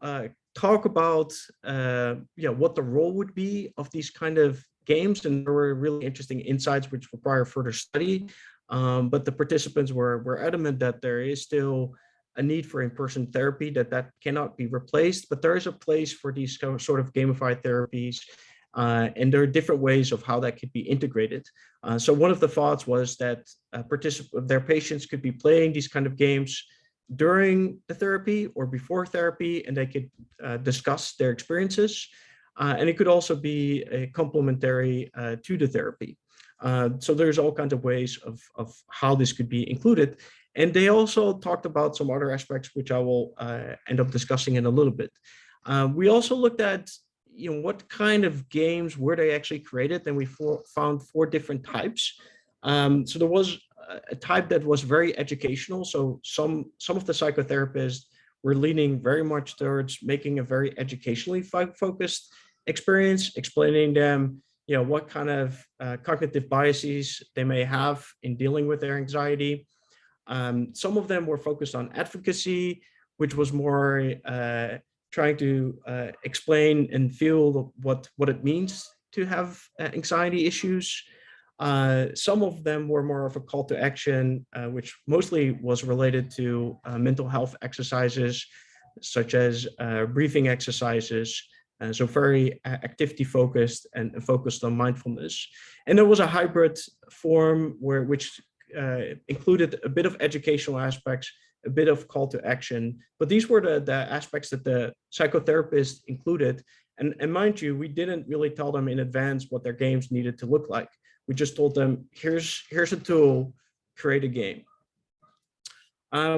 talk about what the role would be of these kind of games, and there were really interesting insights which require further study. But the participants were adamant that there is still a need for in-person therapy, that cannot be replaced, but there is a place for these sort of gamified therapies. And there are different ways of how that could be integrated. So one of the thoughts was that their patients could be playing these kind of games during the therapy or before therapy, and they could discuss their experiences. And it could also be a complementary to the therapy. So there's all kinds of ways of how this could be included. And they also talked about some other aspects, which I will end up discussing in a little bit. We also looked at what kind of games were they actually created, and we found 4 different types. So there was a type that was very educational. So some of the psychotherapists were leaning very much towards making a very educationally focused experience, explaining them, what kind of cognitive biases they may have in dealing with their anxiety. Some of them were focused on advocacy, which was more trying to explain and feel what it means to have anxiety issues. Some of them were more of a call to action, which mostly was related to mental health exercises, such as breathing exercises. So very activity focused and focused on mindfulness. And there was a hybrid form which included a bit of educational aspects, a bit of call to action, but these were the aspects that the psychotherapist included. And mind you, we didn't really tell them in advance what their games needed to look like. We just told them, here's a tool, create a game.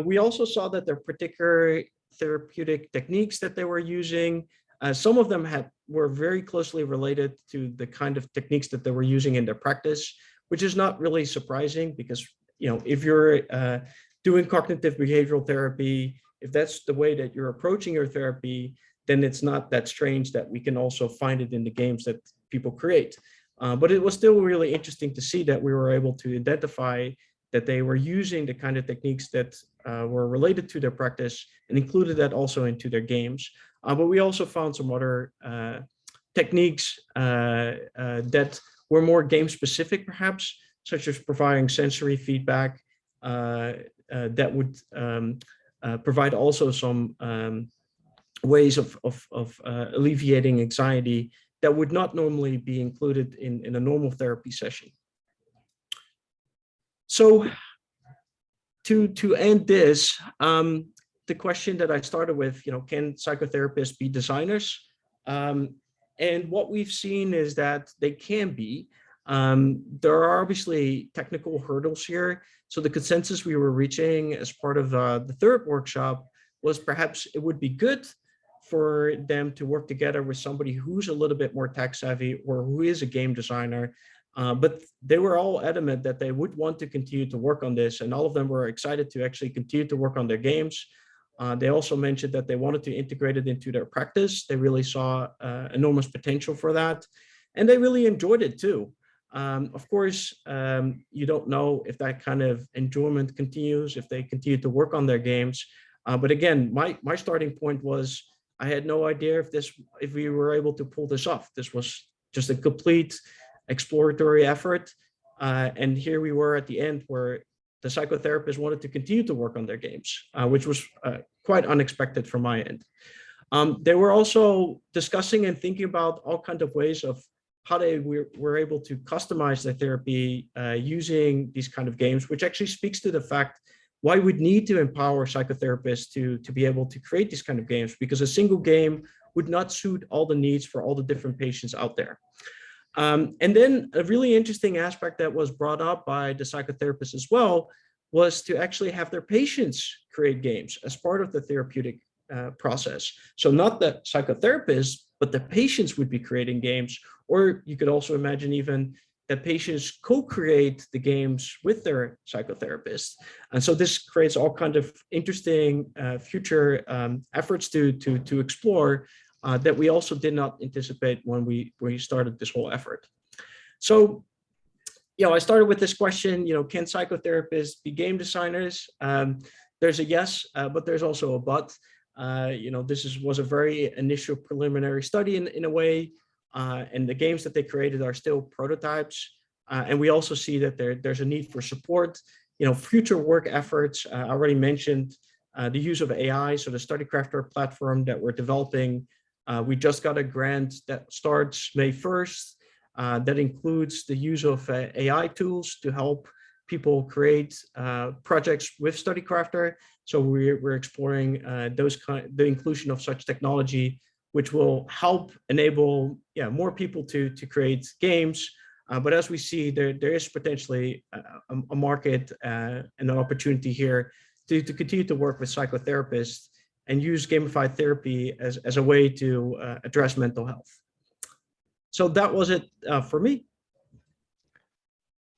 We also saw that there are particular therapeutic techniques that they were using. Some of them were very closely related to the kind of techniques that they were using in their practice, which is not really surprising because, if you're doing cognitive behavioral therapy, if that's the way that you're approaching your therapy, then it's not that strange that we can also find it in the games that people create. But it was still really interesting to see that we were able to identify that they were using the kind of techniques that were related to their practice and included that also into their games. But we also found some other techniques that were more game specific, perhaps, such as providing sensory feedback that would provide also some ways of alleviating anxiety that would not normally be included in a normal therapy session. So to end this, the question that I started with, can psychotherapists be designers? And what we've seen is that they can be. There are obviously technical hurdles here. So the consensus we were reaching as part of the third workshop was perhaps it would be good for them to work together with somebody who's a little bit more tech savvy or who is a game designer. But they were all adamant that they would want to continue to work on this, and all of them were excited to actually continue to work on their games. They also mentioned that they wanted to integrate it into their practice. They really saw enormous potential for that, and they really enjoyed it too. Of course, you don't know if that kind of enjoyment continues, if they continue to work on their games. But again, my starting point was I had no idea if we were able to pull this off. This was just a complete exploratory effort. And here we were at the end where the psychotherapists wanted to continue to work on their games, which was quite unexpected from my end. They were also discussing and thinking about all kinds of ways of how they were able to customize their therapy using these kind of games, which actually speaks to the fact why we'd need to empower psychotherapists to be able to create these kind of games, because a single game would not suit all the needs for all the different patients out there. And then a really interesting aspect that was brought up by the psychotherapists as well was to actually have their patients create games as part of the therapeutic process. So not the psychotherapists, but the patients would be creating games, or you could also imagine even that patients co-create the games with their psychotherapists. And so this creates all kinds of interesting future efforts to explore that we also did not anticipate when we started this whole effort. So, I started with this question, can psychotherapists be game designers? There's a yes, but there's also a but. This was a very initial preliminary study in a way. And the games that they created are still prototypes. And we also see that there's a need for support. Future work efforts, I already mentioned the use of AI, so the Studycrafter platform that we're developing. We just got a grant that starts May 1st that includes the use of AI tools to help people create projects with Studycrafter. So we're exploring the inclusion of such technology, which will help enable more people to create games. But as we see, there is potentially a market and an opportunity here to continue to work with psychotherapists and use gamified therapy as a way to address mental health. So that was it for me.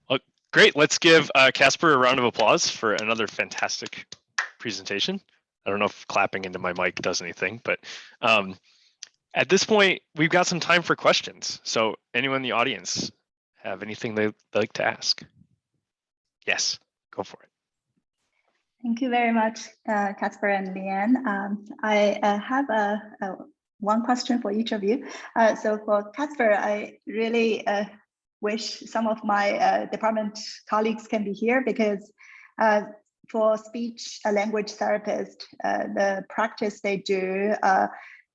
Well, great. Let's give Kasper a round of applause for another fantastic presentation. I don't know if clapping into my mic does anything, but at this point, we've got some time for questions. So anyone in the audience have anything they'd like to ask? Yes, go for it. Thank you very much, Kasper and Leanne. I have one question for each of you. So for Kasper, I really wish some of my department colleagues can be here, because for speech language therapists, the practice they do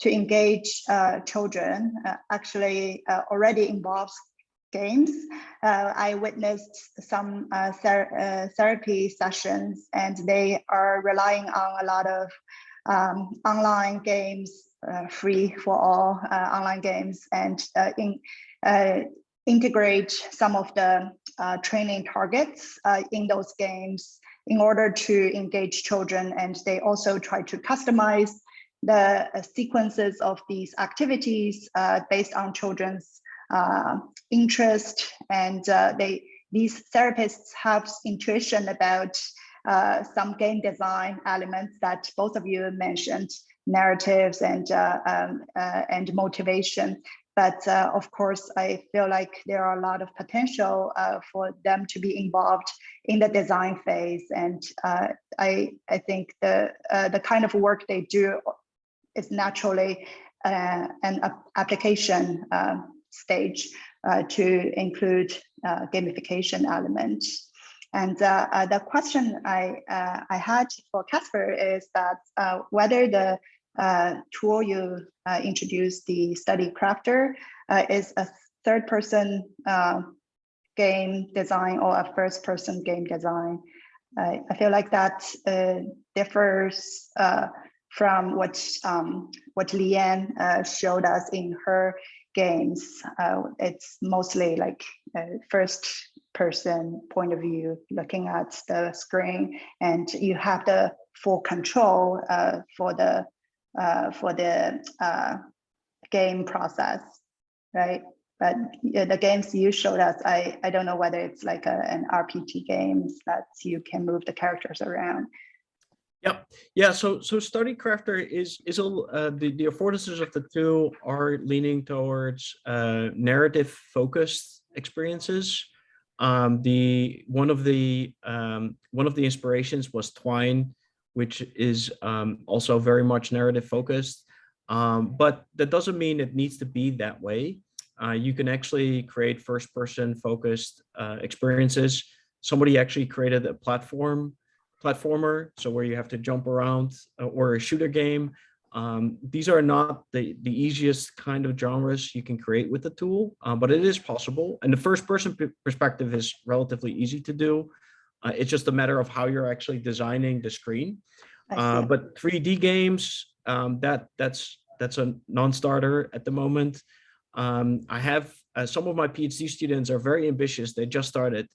to engage children actually already involves games. I witnessed some therapy sessions, and they are relying on a lot of online games, free for all online games, and integrate some of the training targets in those games in order to engage children. And they also try to customize the sequences of these activities based on children's interest, and these therapists have intuition about some game design elements that both of you mentioned, narratives and motivation. But of course, I feel like there are a lot of potential for them to be involved in the design phase, and I think the kind of work they do is naturally an application stage to include gamification elements. And the question I had for Kasper is that whether the tool you introduced, the Studycrafter, is a third-person game design or a first-person game design. I feel like that differs from what Leanne showed us in her games. It's mostly like a first person point of view, looking at the screen, and you have the full control for the game process, right? But the games you showed us, I don't know whether it's like an RPG game that you can move the characters around. Yep. Yeah. So Studycrafter is the affordances of the two are leaning towards narrative focused experiences. One of the inspirations was Twine, which is also very much narrative focused. But that doesn't mean it needs to be that way. You can actually create first person focused experiences. Somebody actually created a platformer, so where you have to jump around, or a shooter game. These are not the easiest kind of genres you can create with the tool, but it is possible. And the first person perspective is relatively easy to do. It's just a matter of how you're actually designing the screen. But 3D games, that's a non-starter at the moment. I have some of my PhD students are very ambitious. They just started,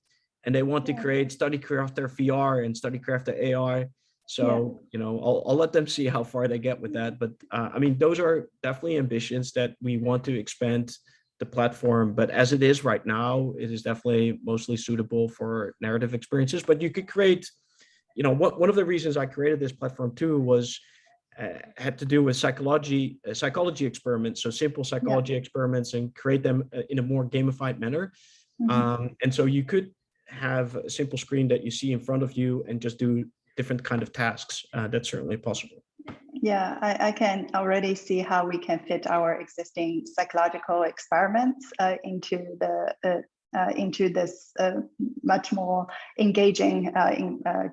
and they want to create Studycrafter VR and Studycrafter AR. So, I'll let them see how far they get with that. But I mean, those are definitely ambitions that we want to expand the platform. But as it is right now, it is definitely mostly suitable for narrative experiences. But you could create, one of the reasons I created this platform too was had to do with psychology experiments. So simple psychology experiments, and create them in a more gamified manner. And so you could have a simple screen that you see in front of you and just do different kind of tasks. That's certainly possible. Yeah, I can already see how we can fit our existing psychological experiments into this much more engaging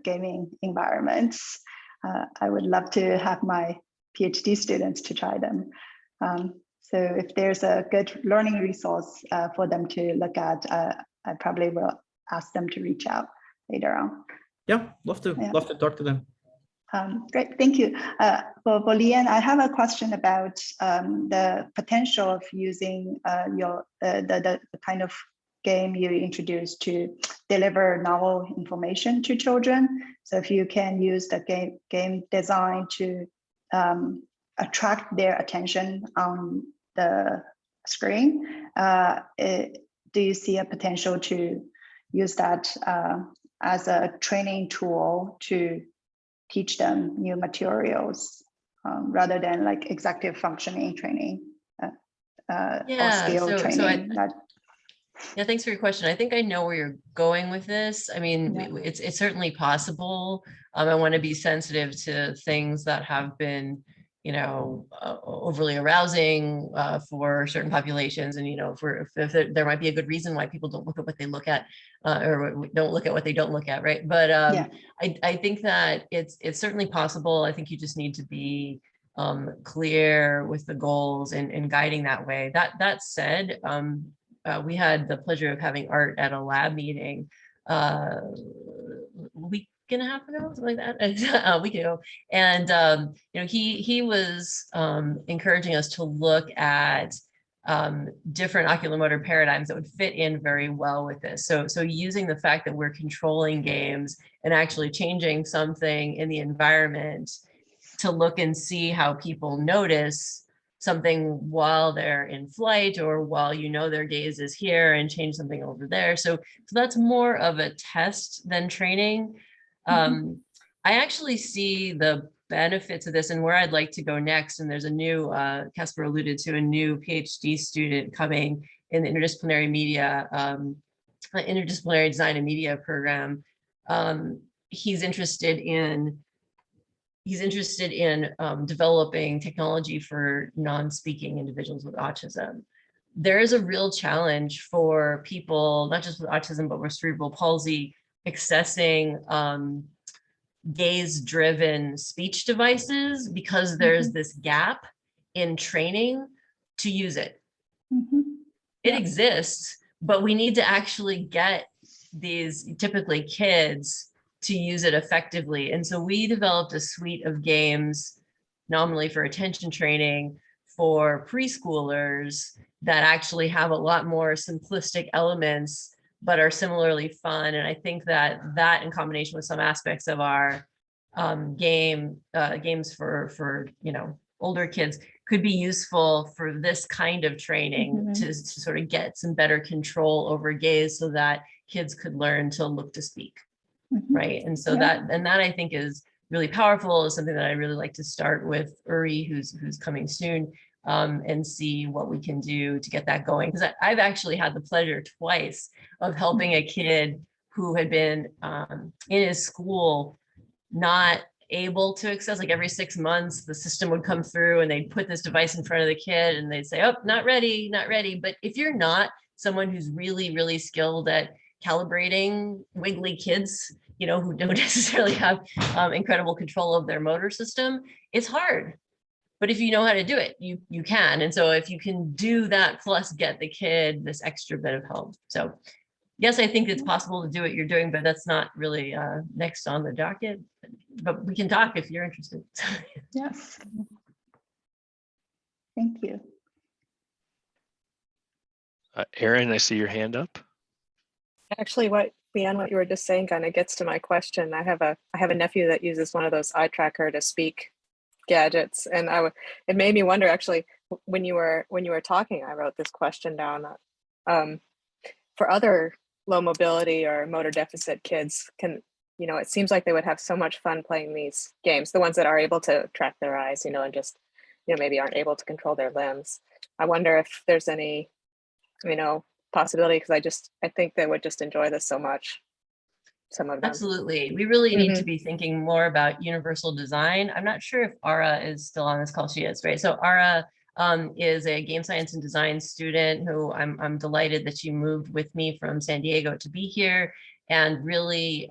gaming environments. I would love to have my PhD students to try them. So if there's a good learning resource for them to look at, I probably will ask them to reach out later on. Yeah, love to talk to them. Great, thank you. For Leanne, I have a question about the potential of using the kind of game you introduced to deliver novel information to children. So if you can use the game design to attract their attention on the screen, do you see a potential to use that as a training tool to teach them new materials rather than like executive functioning training or skill training? Yeah, thanks for your question. I think I know where you're going with this. I mean, it's certainly possible. I want to be sensitive to things that have been, overly arousing for certain populations, and if there might be a good reason why people don't look at what they look at, or don't look at what they don't look at, right? But I think that it's certainly possible. I think you just need to be clear with the goals and guiding that way. That said, we had the pleasure of having Art at a lab meeting a week and a half ago, something like that, a week ago. And he was encouraging us to look at different oculomotor paradigms that would fit in very well with this. So using the fact that we're controlling games and actually changing something in the environment to look and see how people notice something while they're in flight, or while their gaze is here, and change something over there. So that's more of a test than training. I actually see the benefits of this and where I'd like to go next. And there's a new, Casper alluded to, a new PhD student coming in the interdisciplinary media, interdisciplinary design and media program. He's interested in developing technology for non-speaking individuals with autism. There is a real challenge for people, not just with autism, but with cerebral palsy, accessing gaze-driven speech devices, because there's this gap in training to use it. It exists, but we need to actually get these typically kids to use it effectively. And so we developed a suite of games nominally for attention training for preschoolers that actually have a lot more simplistic elements, but are similarly fun. And I think that in combination with some aspects of our games for older kids could be useful for this kind of training to sort of get some better control over gaze, so that kids could learn to look to speak. Right. And so that I think is really powerful, is something that I really like to start with Uri, who's coming soon, and see what we can do to get that going. Because I've actually had the pleasure twice of helping a kid who had been in his school not able to access, like every 6 months, the system would come through and they'd put this device in front of the kid and they'd say, oh, not ready. But if you're not someone who's really, really skilled at calibrating wiggly kids, who don't necessarily have incredible control of their motor system, it's hard. But if you know how to do it, you can. And so if you can do that, plus get the kid this extra bit of help. So yes, I think it's possible to do what you're doing, but that's not really next on the docket. But we can talk if you're interested. Yes. Thank you. Erin, I see your hand up. Actually, Leanne, what you were just saying kind of gets to my question. I have a nephew that uses one of those eye tracker to speak gadgets, and it made me wonder, actually, when you were talking, I wrote this question down. For other low mobility or motor deficit kids, it seems like they would have so much fun playing these games, the ones that are able to track their eyes, and just, maybe aren't able to control their limbs. I wonder if there's any, possibility, because I think they would just enjoy this so much. Some of them. Absolutely. We really need to be thinking more about universal design. I'm not sure if Ara is still on this call. She is, right? So Ara is a game science and design student who I'm delighted that she moved with me from San Diego to be here, and really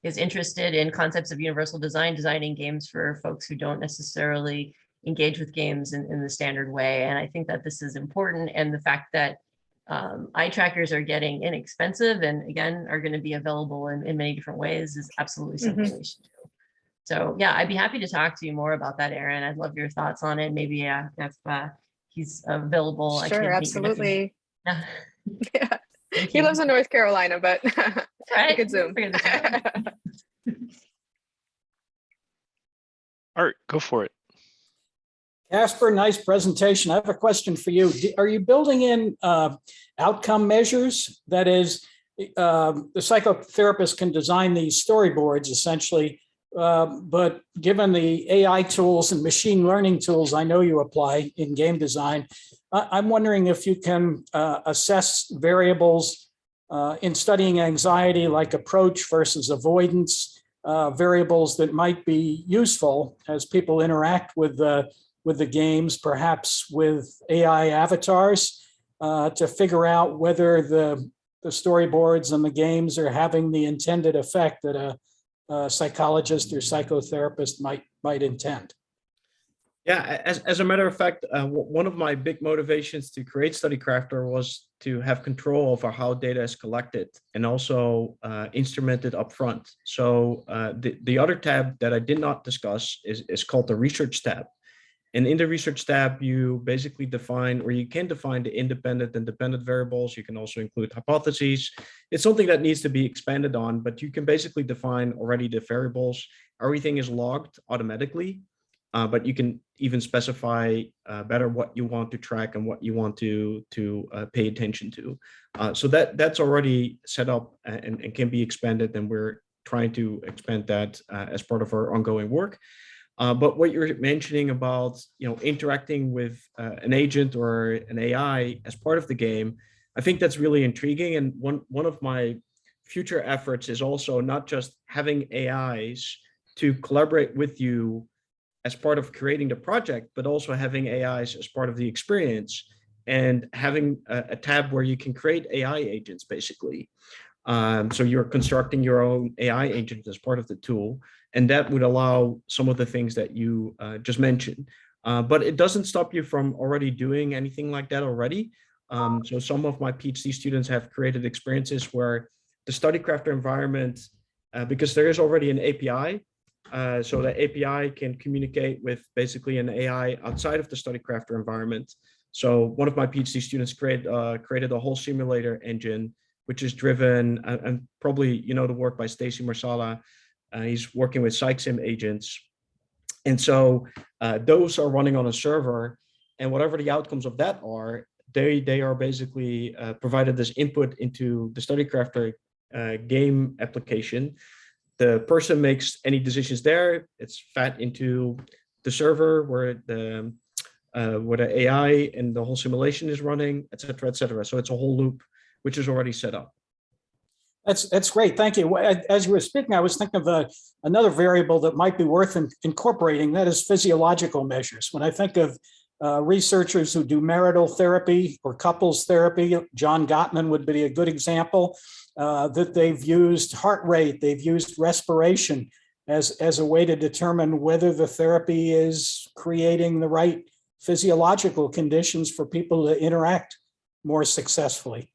is interested in concepts of universal design, designing games for folks who don't necessarily engage with games in the standard way. And I think that this is important. And the fact that eye trackers are getting inexpensive and again, are going to be available in many different ways is absolutely something we should do. So yeah, I'd be happy to talk to you more about that, Aaron. I'd love your thoughts on it. Maybe if he's available. Sure, absolutely. Yeah. Yeah. He lives in North Carolina, but right. I could Zoom. Art, go for it. Casper, nice presentation. I have a question for you. Are you building in outcome measures? That is, the psychotherapist can design these storyboards essentially, but given the AI tools and machine learning tools I know you apply in game design, I'm wondering if you can assess variables in studying anxiety, like approach versus avoidance, variables that might be useful as people interact with the games, perhaps with AI avatars, to figure out whether the storyboards and the games are having the intended effect that a psychologist or psychotherapist might intend. Yeah, as a matter of fact, one of my big motivations to create Studycrafter was to have control over how data is collected and also instrumented upfront. So the other tab that I did not discuss is called the research tab. And in the research tab, you basically define, or you can define the independent and dependent variables. You can also include hypotheses. It's something that needs to be expanded on, but you can basically define already the variables. Everything is logged automatically, but you can even specify better what you want to track and what you want to pay attention to. So that's already set up and can be expanded, and we're trying to expand that as part of our ongoing work. But what you're mentioning about, interacting with an agent or an AI as part of the game, I think that's really intriguing. And one of my future efforts is also not just having AIs to collaborate with you as part of creating the project, but also having AIs as part of the experience and having a tab where you can create AI agents, basically. So you're constructing your own AI agent as part of the tool, and that would allow some of the things that you just mentioned. But it doesn't stop you from already doing anything like that already. So some of my PhD students have created experiences where the Studycrafter environment, because there is already an API, so the API can communicate with basically an AI outside of the Studycrafter environment. So one of my PhD students created a whole simulator engine, which is driven, and probably the work by Stacy Marsala. He's working with PsychSim agents. And so those are running on a server, and whatever the outcomes of that are, they are basically provided as input into the Studycrafter game application. The person makes any decisions there. It's fed into the server where the AI and the whole simulation is running, et cetera, et cetera. So it's a whole loop which is already set up. That's great. Thank you. As you were speaking, I was thinking of another variable that might be worth incorporating, that is physiological measures. When I think of researchers who do marital therapy or couples therapy, John Gottman would be a good example, that they've used heart rate, they've used respiration as a way to determine whether the therapy is creating the right physiological conditions for people to interact more successfully.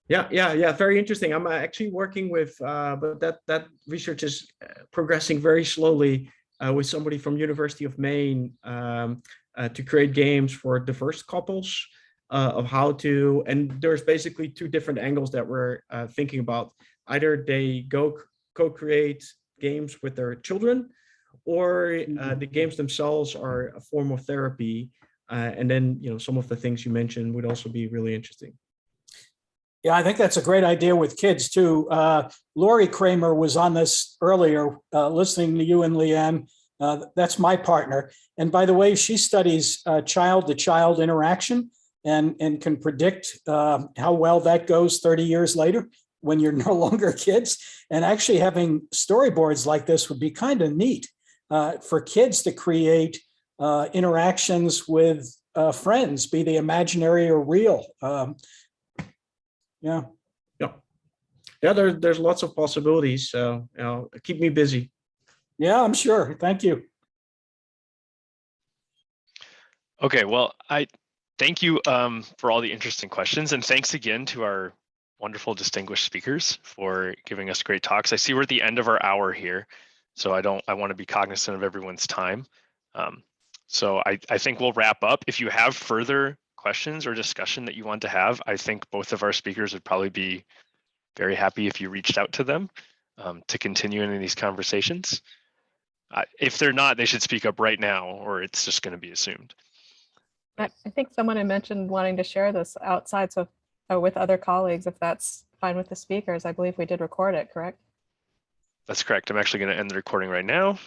Yeah. Very interesting. I'm actually working with, but that research is progressing very slowly with somebody from University of Maine to create games for diverse couples of how to, and there's basically two different angles that we're thinking about. Either they go co-create games with their children, or the games themselves are a form of therapy. And then, some of the things you mentioned would also be really interesting. Yeah, I think that's a great idea with kids too. Lori Kramer was on this earlier, listening to you and Leanne. That's my partner. And by the way, she studies child-to-child interaction and can predict how well that goes 30 years later when you're no longer kids. And actually having storyboards like this would be kind of neat for kids to create interactions with friends, be they imaginary or real. Yeah. yeah, there's lots of possibilities. So keep me busy. Yeah, I'm sure. Thank you. Okay, well, I thank you for all the interesting questions, and thanks again to our wonderful distinguished speakers for giving us great talks. I see we're at the end of our hour here, so I want to be cognizant of everyone's time. So I think we'll wrap up. If you have further questions or discussion that you want to have, I think both of our speakers would probably be very happy if you reached out to them to continue in these conversations. If they're not, they should speak up right now, or it's just going to be assumed. I think someone had mentioned wanting to share this outside, so with other colleagues, if that's fine with the speakers. I believe we did record it, correct? That's correct. I'm actually going to end the recording right now.